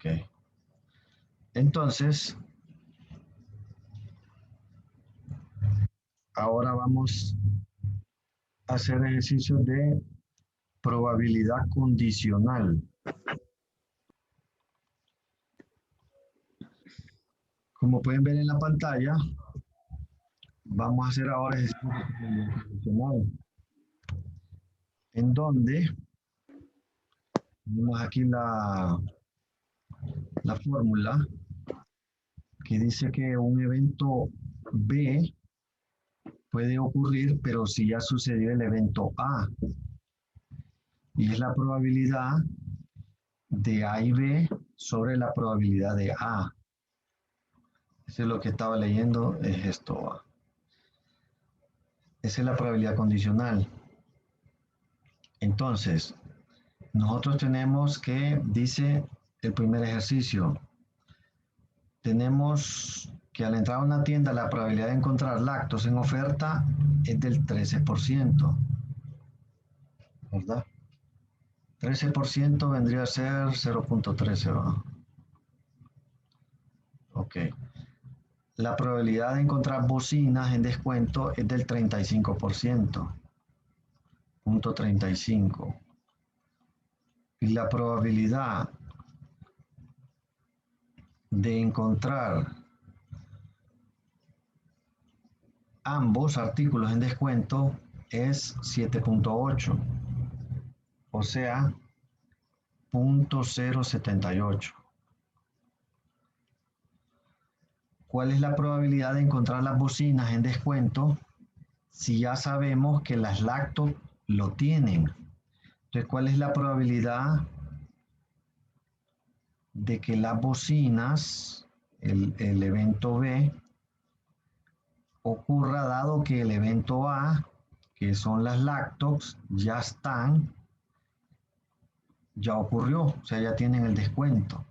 Ok. Entonces, ahora vamos a hacer ejercicios de probabilidad condicional. Como pueden ver en la pantalla, vamos a hacer ahora ejercicios de probabilidad condicional, en donde tenemos aquí la fórmula que dice que un evento B puede ocurrir, pero si ya sucedió el evento A, y es la probabilidad de A y B sobre la probabilidad de A. Eso es lo que estaba leyendo, es esto. Esa es la probabilidad condicional. Entonces, nosotros tenemos que, dice el primer ejercicio, tenemos que al entrar a una tienda la probabilidad de encontrar lácteos en oferta es del 13%, ¿verdad? 13% vendría a ser 0.13, ¿verdad? Ok. La probabilidad de encontrar bocinas en descuento es del 35%, 0.35. Y la probabilidad de encontrar ambos artículos en descuento es 7.8, o sea, 0.078. ¿Cuál es la probabilidad de encontrar las bocinas en descuento si ya sabemos que las lacto lo tienen? Entonces, ¿cuál es la probabilidad de que las bocinas, el evento B, ocurra dado que el evento A, que son las lactox, ya están, ya ocurrió, o sea, ya tienen el descuento?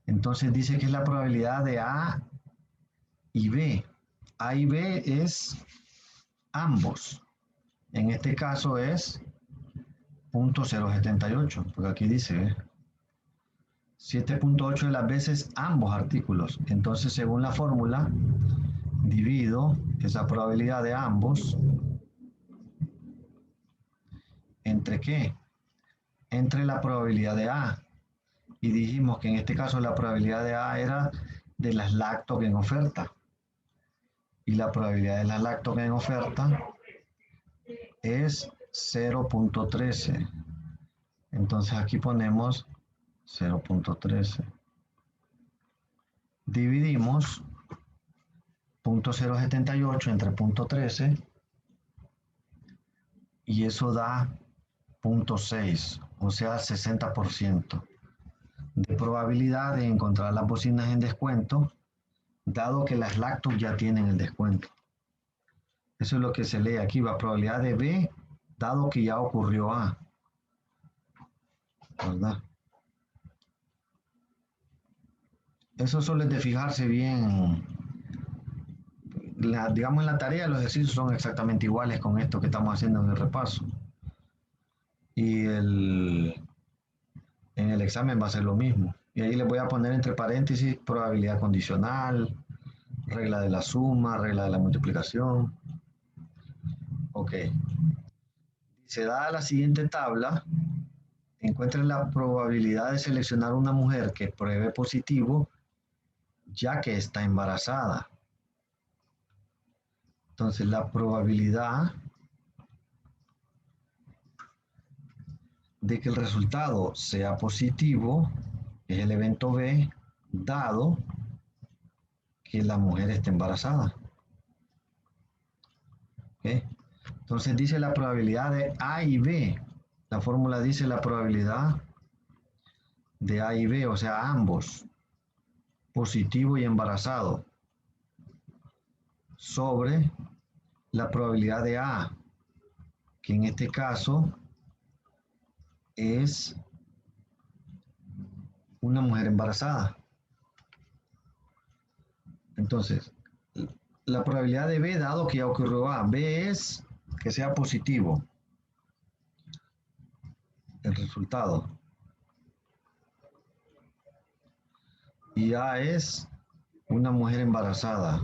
Entonces dice que es la probabilidad de A y B. A y B es ambos. En este caso es 0.078, porque aquí dice 7.8 de las veces ambos artículos. Entonces, según la fórmula, divido esa probabilidad de ambos entre ¿qué? Entre la probabilidad de A. Y dijimos que en este caso la probabilidad de A era de las lacto en oferta. Y la probabilidad de las lacto en oferta es 0.13. Entonces aquí ponemos 0.13. Dividimos 0.078 entre 0.13 y eso da 0.6, o sea, 60% de probabilidad de encontrar las bocinas en descuento, dado que las lactos ya tienen el descuento. Eso es lo que se lee aquí, la probabilidad de B, dado que ya ocurrió A, ¿verdad? Eso solo es de fijarse bien. Digamos, en la tarea los ejercicios son exactamente iguales con esto que estamos haciendo en el repaso. Y en el examen va a ser lo mismo. Y ahí les voy a poner entre paréntesis probabilidad condicional, regla de la suma, regla de la multiplicación. Ok. Se da la siguiente tabla, encuentren la probabilidad de seleccionar una mujer que pruebe positivo ya que está embarazada. Entonces la probabilidad de que el resultado sea positivo es el evento B, dado que la mujer esté embarazada. ¿Okay? Entonces dice la probabilidad de A y B. La fórmula dice la probabilidad de A y B, o sea, ambos, positivo y embarazado, sobre la probabilidad de A, que en este caso es una mujer embarazada. Entonces, la probabilidad de B, dado que ya ocurrió A, B es que sea positivo el resultado. y A es una mujer embarazada.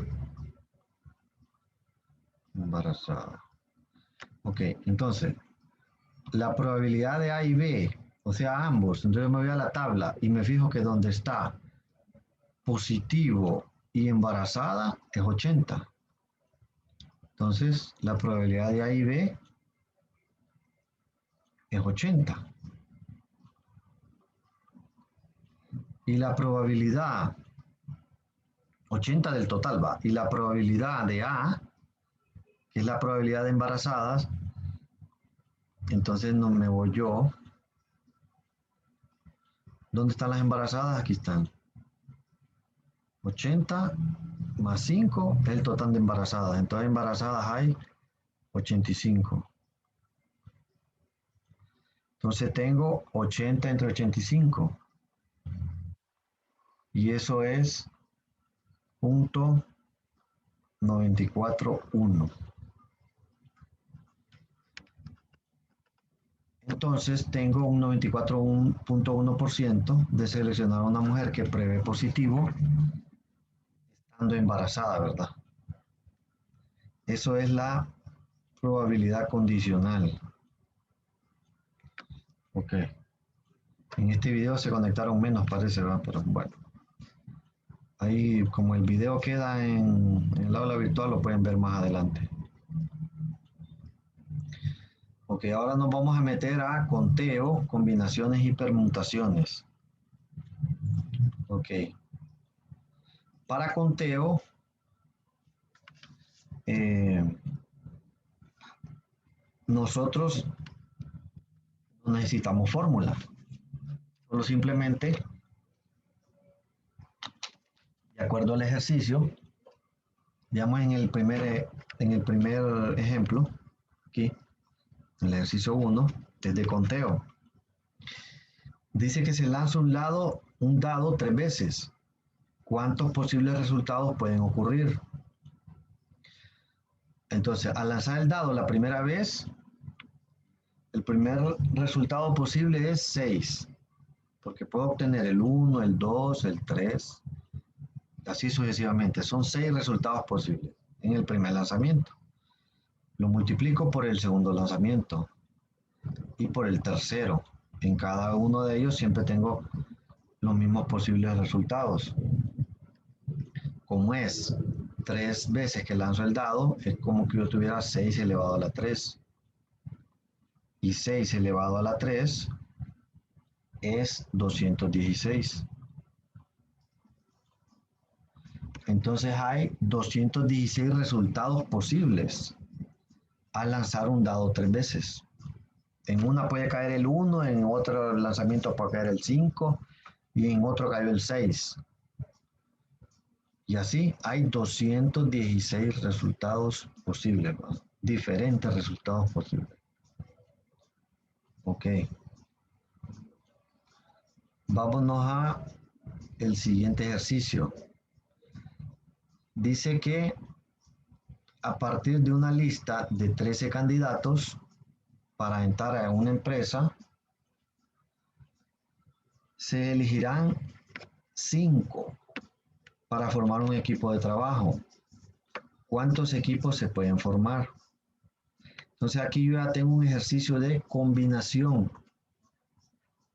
Embarazada. Ok, entonces, la probabilidad de A y B, o sea, ambos, entonces me voy a la tabla y me fijo que donde está positivo y embarazada es 80. Entonces, la probabilidad de A y B es 80. Y la probabilidad, 80 del total va, y la probabilidad de A, que es la probabilidad de embarazadas, entonces no me voy yo. ¿Dónde están las embarazadas? Aquí están. 80 más 5 es el total de embarazadas. Entonces embarazadas hay 85. Entonces tengo 80 entre 85. Y eso es punto 94.1. Entonces tengo un 94.1% de seleccionar a una mujer que prevé positivo estando embarazada, ¿verdad? Eso es la probabilidad condicional. Ok. En este video se conectaron menos, parece, ¿verdad? Pero bueno. Ahí, como el video queda en el aula virtual, lo pueden ver más adelante. Ok, ahora nos vamos a meter a conteo, combinaciones y permutaciones. Ok. Para conteo, eh, nosotros no necesitamos fórmula. Solo simplemente, de acuerdo al ejercicio, digamos en el primer ejemplo, aquí, en el ejercicio 1, es de conteo. Dice que se lanza un dado 3 veces. ¿Cuántos posibles resultados pueden ocurrir? Entonces, al lanzar el dado la primera vez, el primer resultado posible es 6, porque puedo obtener el 1, el 2, el 3, así sucesivamente. Son 6 resultados posibles en el primer lanzamiento. Lo multiplico por el segundo lanzamiento y por el tercero. En cada uno de ellos siempre tengo los mismos posibles resultados. Como es 3 veces que lanzo el dado, es como que yo tuviera 6 elevado a la 3. Y 6 elevado a la 3 es 216. Entonces hay 216 resultados posibles al lanzar un dado 3 veces. En una puede caer el 1, en otro lanzamiento puede caer el 5 y en otro cayó el 6. Y así hay 216 resultados posibles, ¿no? Diferentes resultados posibles. Ok. Vámonos a el siguiente ejercicio. Dice que a partir de una lista de 13 candidatos para entrar a una empresa, se elegirán 5 para formar un equipo de trabajo. ¿Cuántos equipos se pueden formar? Entonces aquí yo ya tengo un ejercicio de combinación.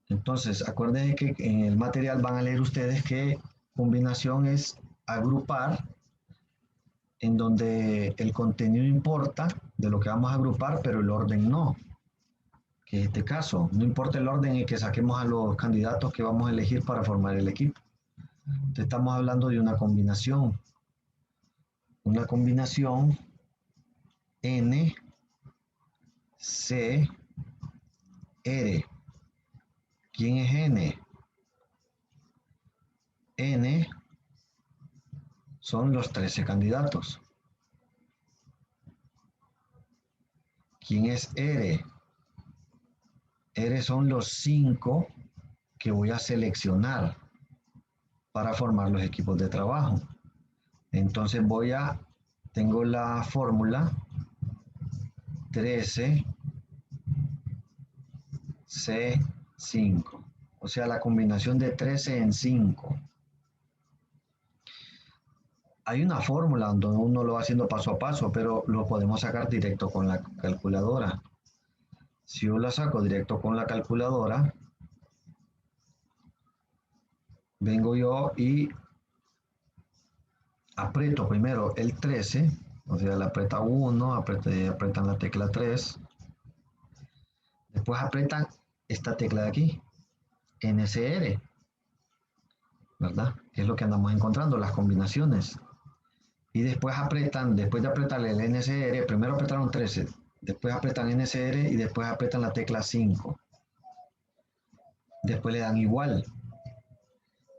Entonces, acuérdense que en el material van a leer ustedes que combinación es agrupar en donde el contenido importa de lo que vamos a agrupar, pero el orden no. Que en este caso, no importa el orden en que saquemos a los candidatos que vamos a elegir para formar el equipo. Entonces, estamos hablando de una combinación. Una combinación N, C, R. ¿Quién es N? N son los 13 candidatos. ¿Quién es R? R son los 5 que voy a seleccionar para formar los equipos de trabajo. Entonces tengo la fórmula 13C5, o sea, la combinación de 13 en 5. Hay una fórmula donde uno lo va haciendo paso a paso, pero lo podemos sacar directo con la calculadora. Si yo la saco directo con la calculadora, vengo yo y aprieto primero el 13, o sea, le aprieta 1, apretan la tecla 3, después apretan esta tecla de aquí, NCR, ¿verdad? Que es lo que andamos encontrando, las combinaciones. Y después apretan, después de apretarle el NCR, primero apretaron 13, después apretan NCR y después apretan la tecla 5. Después le dan igual.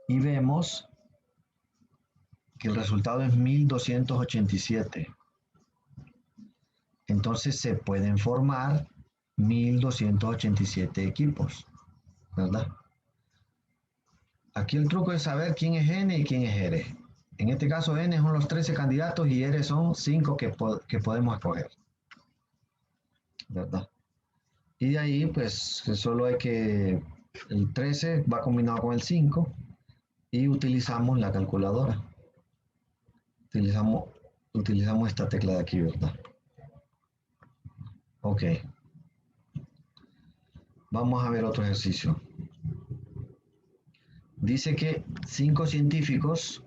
Y vemos que el resultado es 1287. Entonces se pueden formar 1287 equipos, ¿verdad? Aquí el truco es saber quién es N y quién es R. En este caso N son los 13 candidatos y R son 5 que podemos escoger, ¿verdad? Y de ahí pues solo hay que, el 13 va combinado con el 5 y utilizamos la calculadora. Utilizamos esta tecla de aquí, ¿verdad? Ok. Vamos a ver otro ejercicio. Dice que 5 científicos,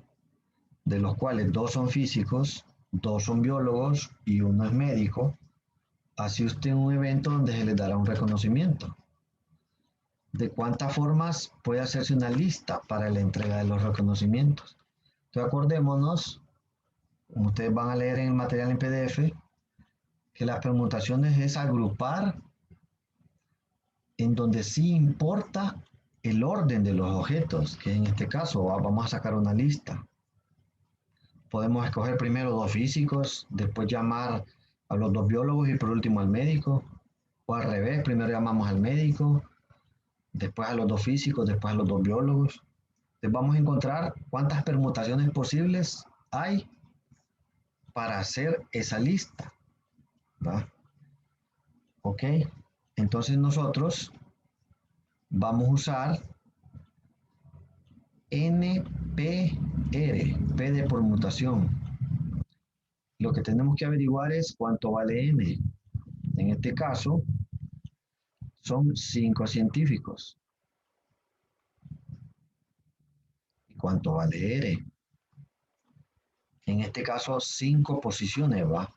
de los cuales 2 son físicos, 2 son biólogos y 1 es médico, asisten a un evento donde se les dará un reconocimiento. ¿De cuántas formas puede hacerse una lista para la entrega de los reconocimientos? Entonces acordémonos, como ustedes van a leer en el material en PDF, que las permutaciones es agrupar en donde sí importa el orden de los objetos, que en este caso vamos a sacar una lista. Podemos escoger primero 2 físicos, después llamar a los 2 biólogos y por último al médico, o al revés, primero llamamos al médico, después a los 2 físicos, después a los 2 biólogos. Entonces vamos a encontrar cuántas permutaciones posibles hay para hacer esa lista, ¿va? Ok, entonces nosotros vamos a usar NPR, P de permutación. Lo que tenemos que averiguar es cuánto vale N. En este caso, son 5 científicos. ¿Y cuánto vale R? En este caso, 5 posiciones, ¿va?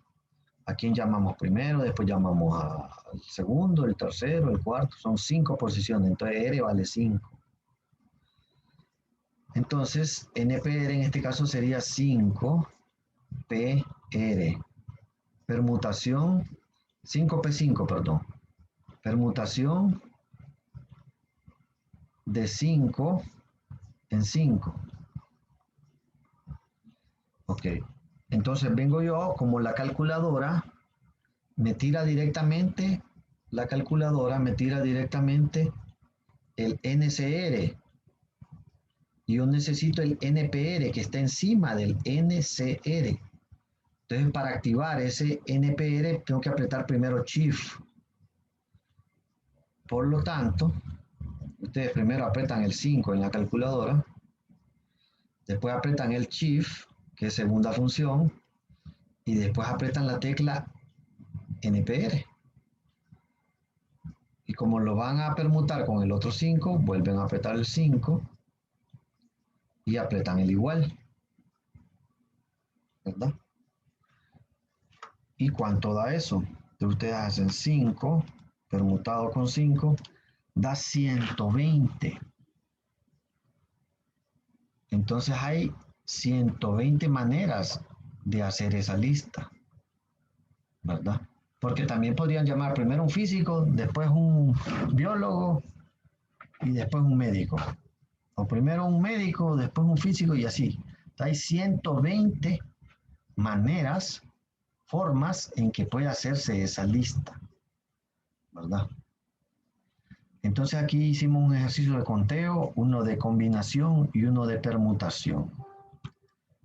¿A quién llamamos primero? Después llamamos al segundo, el tercero, el cuarto. Son 5 posiciones, entonces R vale 5. Entonces, NPR en este caso sería 5PR. Permutación, 5P5, perdón. Permutación de 5 en 5. Ok. Entonces vengo yo, como la calculadora, me tira directamente, la calculadora me tira directamente el NCR. Y yo necesito el NPR que está encima del NCR. Entonces, para activar ese NPR, tengo que apretar primero Shift. Por lo tanto, ustedes primero apretan el 5 en la calculadora, después apretan el Shift, que es segunda función, y después apretan la tecla NPR. Y como lo van a permutar con el otro 5, vuelven a apretar el 5 y apretan el igual, ¿verdad? ¿Y cuánto da eso? Entonces ustedes hacen 5 permutado con 5, da 120. Entonces hay 120 maneras de hacer esa lista, ¿verdad? Porque también podrían llamar primero un físico, después un biólogo y después un médico. O primero un médico, después un físico y así. Hay 120 maneras, formas en que puede hacerse esa lista, ¿verdad? Entonces aquí hicimos un ejercicio de conteo, uno de combinación y uno de permutación.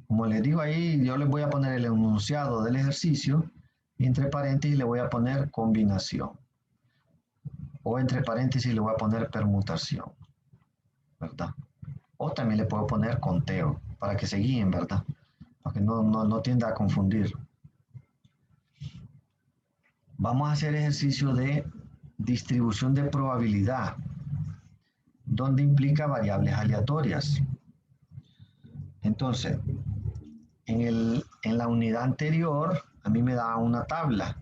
Como les digo ahí, yo les voy a poner el enunciado del ejercicio y entre paréntesis le voy a poner combinación. O entre paréntesis le voy a poner permutación, ¿verdad? O también le puedo poner conteo para que se guíen, ¿verdad? Ok. que no tienda a confundir. Vamos a hacer ejercicio de distribución de probabilidad, donde implica variables aleatorias. Entonces, en la unidad anterior, a mí me daban una tabla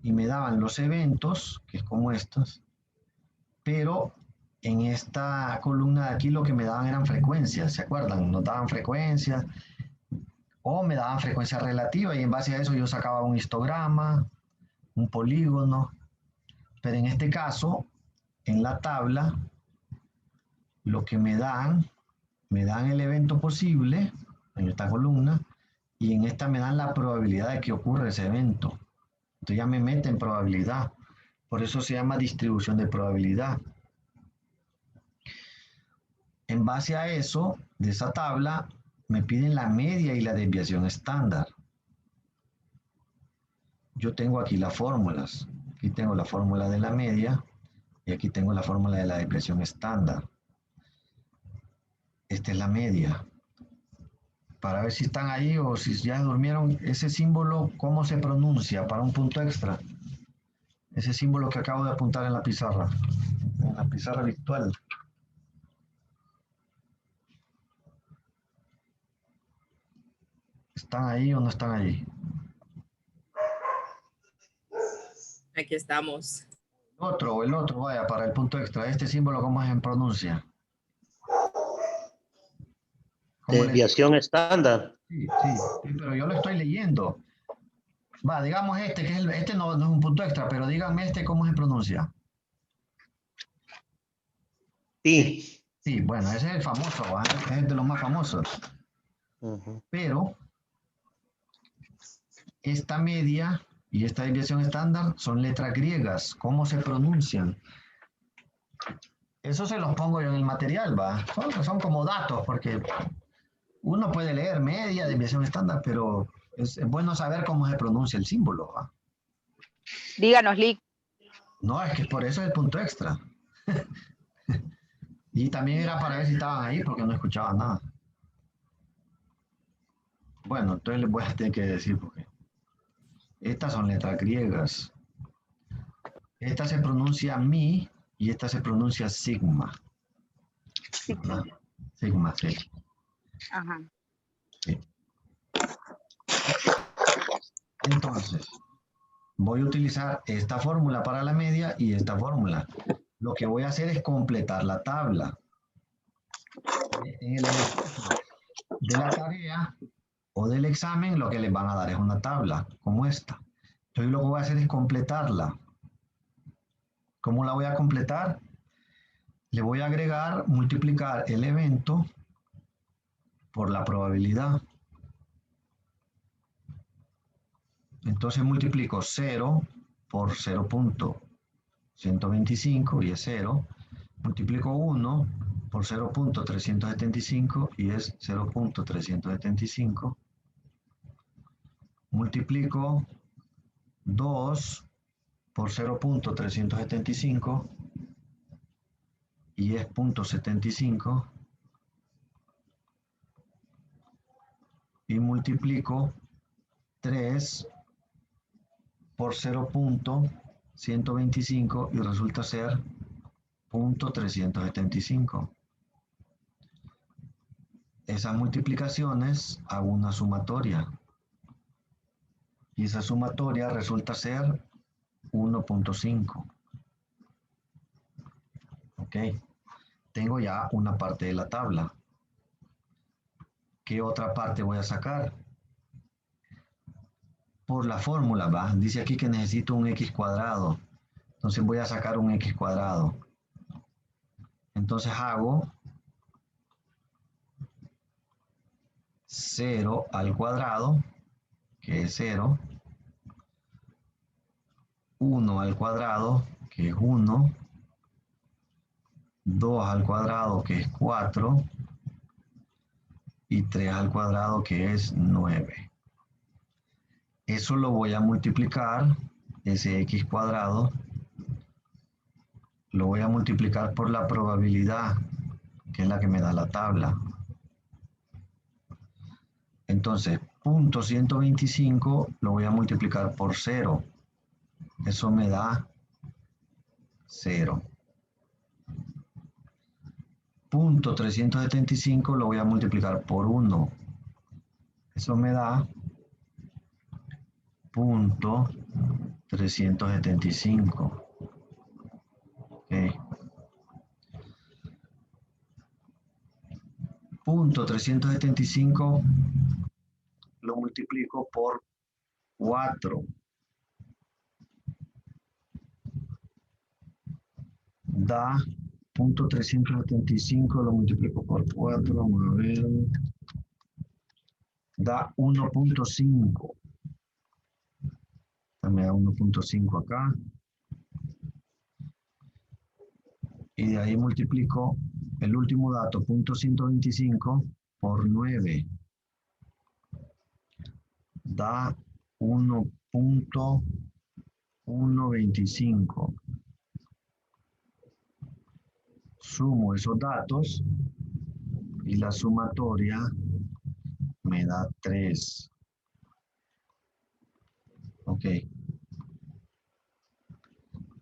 y me daban los eventos, que es como estos, pero en esta columna de aquí lo que me daban eran frecuencias, ¿se acuerdan? Nos daban frecuencias o me daban frecuencia relativa y en base a eso yo sacaba un histograma, un polígono, pero en este caso, en la tabla, lo que me dan el evento posible en esta columna y en esta me dan la probabilidad de que ocurra ese evento. Entonces ya me meten probabilidad. Por eso se llama distribución de probabilidad. En base a eso, de esa tabla, me piden la media y la desviación estándar. Yo tengo aquí las fórmulas. Aquí tengo la fórmula de la media y aquí tengo la fórmula de la desviación estándar. Esta es la media. Para ver si están ahí o si ya durmieron, ese símbolo, ¿cómo se pronuncia para un punto extra? Ese símbolo que acabo de apuntar en la pizarra virtual. ¿Están ahí o no están ahí? Aquí estamos. El otro, vaya, para el punto extra. Este símbolo, ¿cómo se pronuncia? Desviación estándar. Sí, pero yo lo estoy leyendo. Va, digamos este, que es este no es un punto extra, pero díganme este, ¿cómo se pronuncia? Sí. Sí, bueno, ese es el famoso, ¿va? Es de los más famosos. Pero esta media y esta desviación estándar son letras griegas. ¿Cómo se pronuncian? Eso se los pongo yo en el material, ¿va? Son como datos, porque uno puede leer media, desviación estándar, pero es bueno saber cómo se pronuncia el símbolo, ¿va? Díganos, Lick. No, es que por eso es el punto extra. Y también era para ver si estaban ahí, porque no escuchaba nada. Bueno, entonces les voy a tener que decir, porque estas son letras griegas. Esta se pronuncia mi y esta se pronuncia sigma. Sigma. Sigma, sí. Ajá. Sí. Entonces, voy a utilizar esta fórmula para la media y esta fórmula. Lo que voy a hacer es completar la tabla. En el ejercicio de la tarea o del examen, lo que les van a dar es una tabla como esta. Entonces, lo que voy a hacer es completarla. ¿Cómo la voy a completar? Le voy a agregar, multiplicar el evento por la probabilidad. Entonces multiplico 0 por 0.125 y es 0. Multiplico 1 por 0.375 y es 0.375. Multiplico 2 por 0.375 y es 0.75. Y multiplico 3 por 0.125 y resulta ser 0.375. Esas multiplicaciones hago una sumatoria. Y esa sumatoria resulta ser 1.5. Ok. Tengo ya una parte de la tabla. ¿Qué otra parte voy a sacar? Por la fórmula, ¿va? Dice aquí que necesito un x cuadrado. Entonces voy a sacar un x cuadrado. Entonces hago 0 al cuadrado, que es 0. 1 al cuadrado, que es 1. 2 al cuadrado, que es 4. Y 3 al cuadrado, que es 9. Eso lo voy a multiplicar, ese x cuadrado, lo voy a multiplicar por la probabilidad, que es la que me da la tabla. Entonces, punto 125 lo voy a multiplicar por 0. Eso me da 0. Punto 375 lo voy a multiplicar por 1. Eso me da punto 375. Okay. Punto 375 lo multiplico por 4. Da punto 375 lo multiplico por 4. Vamos a ver. Da 1.5. Me da 1.5 acá. Y de ahí multiplico el último dato, punto 125, por 9. Da 1.125. Sumo esos datos y la sumatoria me da 3. Ok.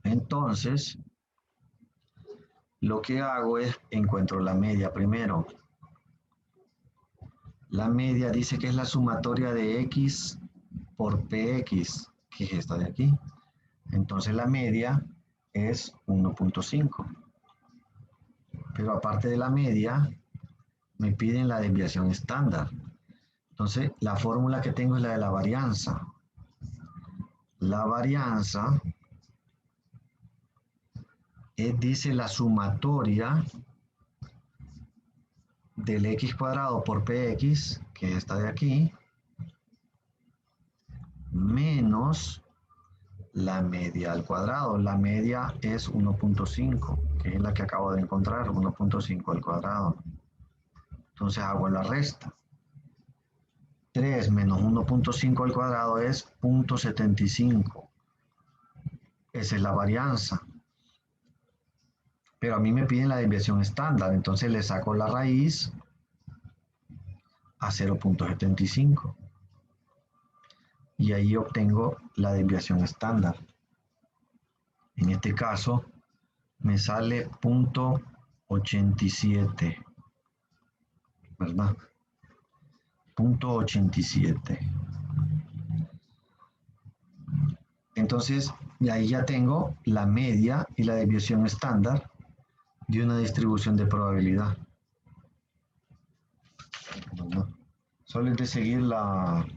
Entonces, lo que hago es encuentro la media primero. La media dice que es la sumatoria de x por px, que es esta de aquí. Entonces la media es 1.5. Pero aparte de la media, me piden la desviación estándar. Entonces, la fórmula que tengo es la de la varianza. La varianza dice la sumatoria del x cuadrado por px, que es esta de aquí, menos la media al cuadrado. La media es 1.5, que es la que acabo de encontrar, 1.5 al cuadrado. Entonces hago la resta. 3 menos 1.5 al cuadrado es 0.75. Esa es la varianza. Pero a mí me piden la desviación estándar, entonces le saco la raíz a 0.75. Y ahí obtengo la desviación estándar. En este caso, me sale 0.87, ¿verdad? 0.87. Entonces, de ahí ya tengo la media y la desviación estándar de una distribución de probabilidad. Solo es de seguir la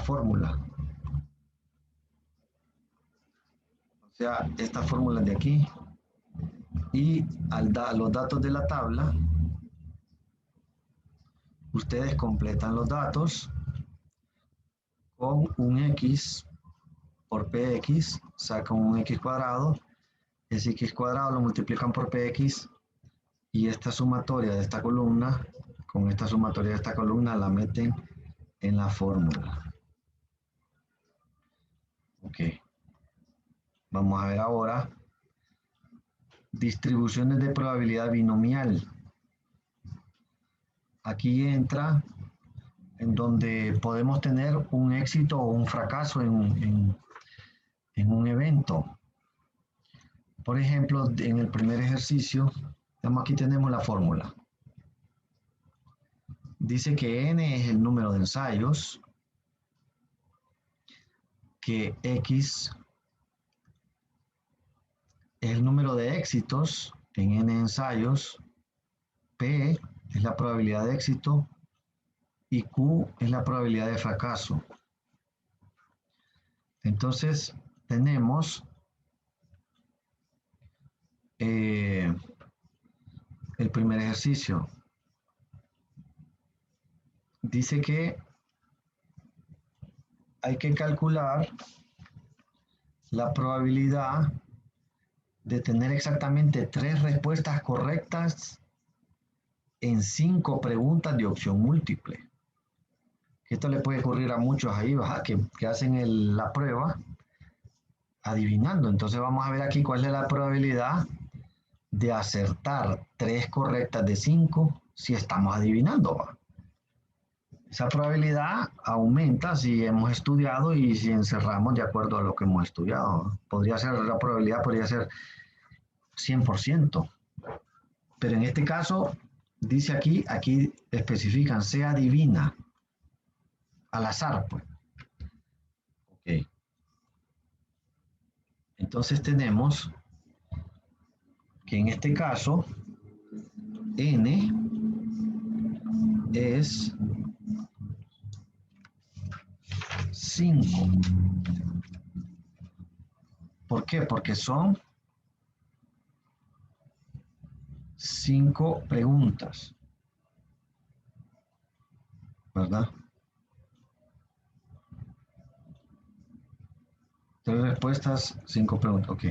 fórmula. O sea, esta fórmula de aquí. Y los datos de la tabla, ustedes completan los datos con un x por px, sacan un x cuadrado, ese x cuadrado lo multiplican por px y esta sumatoria de esta columna, con esta sumatoria de esta columna la meten en la fórmula. Ok. Vamos a ver ahora distribuciones de probabilidad binomial. Aquí entra en donde podemos tener un éxito o un fracaso en un evento. Por ejemplo, en el primer ejercicio, aquí tenemos la fórmula. Dice que n es el número de ensayos, que x es el número de éxitos en n ensayos, p es la probabilidad de éxito y q es la probabilidad de fracaso. Entonces, tenemos el primer ejercicio. Dice que hay que calcular la probabilidad de tener exactamente 3 respuestas correctas en 5 preguntas de opción múltiple. Esto le puede ocurrir a muchos ahí, ¿verdad? Que hacen la prueba adivinando. Entonces vamos a ver aquí cuál es la probabilidad de acertar 3 correctas de 5 si estamos adivinando, ¿va? Esa probabilidad aumenta si hemos estudiado y si encerramos de acuerdo a lo que hemos estudiado, ¿no? Podría ser, la probabilidad podría ser 100%, pero en este caso, dice aquí especifican, se adivina, al azar, pues. Ok. Entonces tenemos que en este caso, n es 5. ¿Por qué? Porque son 5 preguntas, ¿verdad? 3 respuestas, 5 preguntas, ok.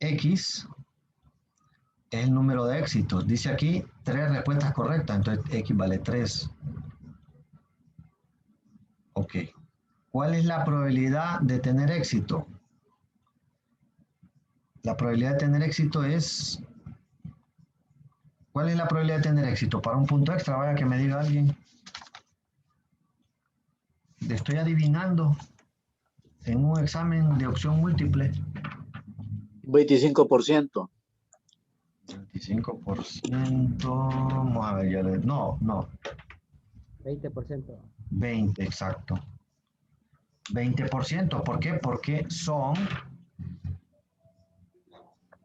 X es el número de éxitos. Dice aquí 3 respuestas correctas, entonces X vale 3. Ok. ¿Cuál es la probabilidad de tener éxito? La probabilidad de tener éxito es... ¿Cuál es la probabilidad de tener éxito? Para un punto extra, vaya que me diga alguien. Le estoy adivinando en un examen de opción múltiple. 25%. 25%. Vamos a ver, ya le... No. 20%. 20, exacto. 20%. ¿Por qué? Porque son...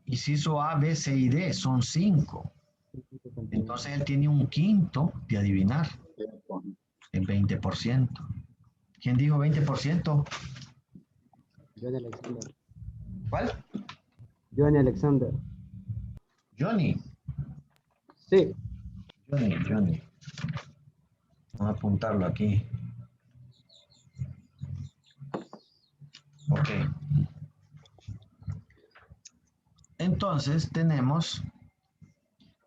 Inciso A, B, C y D son 5. Entonces él tiene un quinto de adivinar, el 20%. ¿Quién dijo 20%? Johnny Alexander. ¿Cuál? Johnny Alexander. Johnny. Sí. Johnny. Vamos a apuntarlo aquí. Ok. Entonces tenemos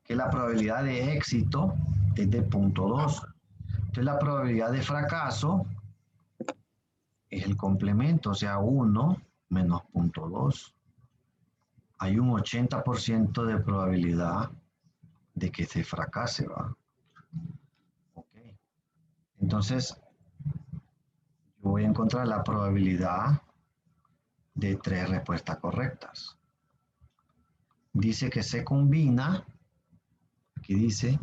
que la probabilidad de éxito es de 0.2. Entonces la probabilidad de fracaso es el complemento, o sea, 1 menos 0.2. Hay un 80% de probabilidad de que se fracase, ¿va? Ok. Entonces, yo voy a encontrar la probabilidad de 3 respuestas correctas. Dice que se combina, aquí dice,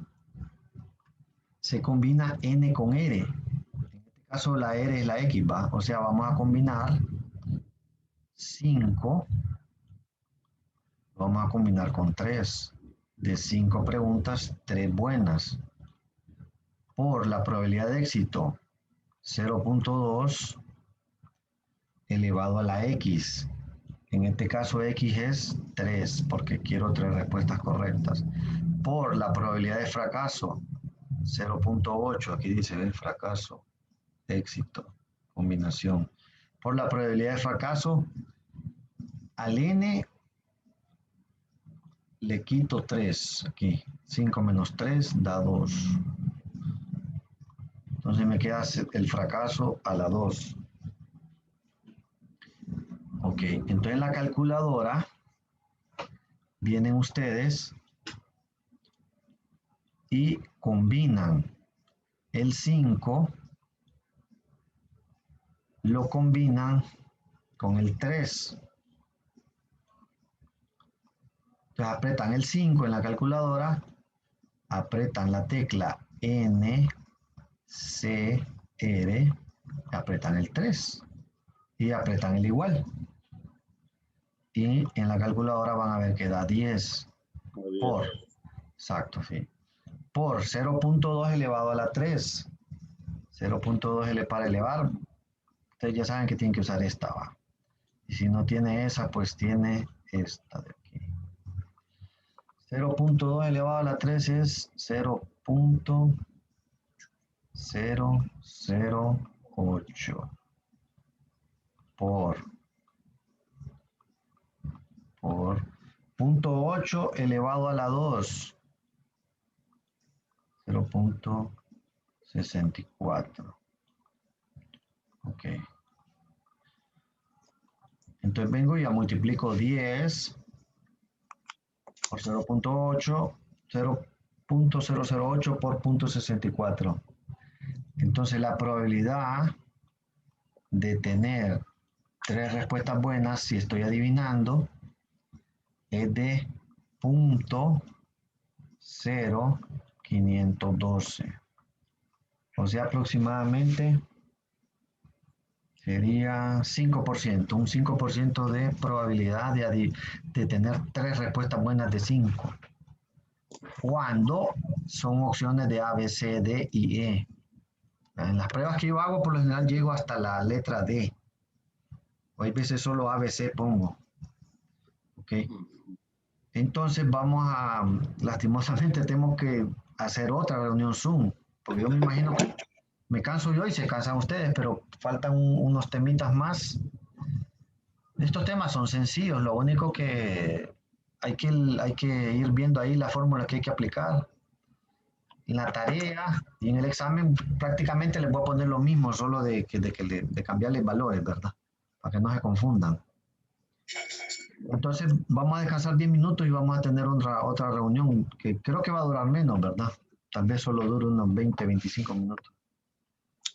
se combina n con r. En este caso la r es la x, ¿va? O sea, vamos a combinar 5, vamos a combinar con 3. De 5 preguntas, 3 buenas. Por la probabilidad de éxito, 0.2 elevado a la x. En este caso x es 3, porque quiero 3 respuestas correctas. Por la probabilidad de fracaso, 0.8, aquí dice el fracaso, éxito, combinación. Por la probabilidad de fracaso, al n le quito 3, aquí, 5 menos 3 da 2. Entonces me queda el fracaso a la 2. Ok, entonces en la calculadora vienen ustedes y combinan el 5, lo combinan con el 3. Entonces apretan el 5 en la calculadora, apretan la tecla N, C, R, apretan el 3 y apretan el igual. Y en la calculadora van a ver que da 10 por, exacto, sí, por 0.2 elevado a la 3. 0.2 para elevar, ustedes ya saben que tienen que usar esta, ¿va? Y si no tiene esa, pues tiene esta de aquí. 0.2 elevado a la 3 es 0.008 por 0.8 elevado a la 2, 0.64. Ok. Entonces vengo y ya multiplico 10 por 0.8, 0.008 por 0.64. Entonces la probabilidad de tener 3 respuestas buenas, si estoy adivinando, es de 0.0512. O sea, aproximadamente sería 5%, un 5% de probabilidad de tener 3 respuestas buenas de 5. Cuando son opciones de A, B, C, D y E. En las pruebas que yo hago, por lo general llego hasta la letra D. O hay veces solo A, B, C pongo. ¿Ok? Entonces vamos a, lastimosamente tenemos que hacer otra reunión Zoom, porque yo me imagino que me canso yo y se cansan ustedes, pero faltan unos temitas más. Estos temas son sencillos, lo único que hay que ir viendo ahí la fórmula que hay que aplicar. En la tarea y en el examen prácticamente les voy a poner lo mismo, solo de cambiarles valores, ¿verdad? Para que no se confundan. Entonces vamos a descansar 10 minutos y vamos a tener otra reunión que creo que va a durar menos, ¿verdad? Tal vez solo dure unos 20, 25 minutos.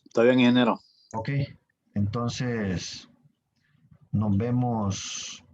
Está bien, ingeniero. Ok, entonces nos vemos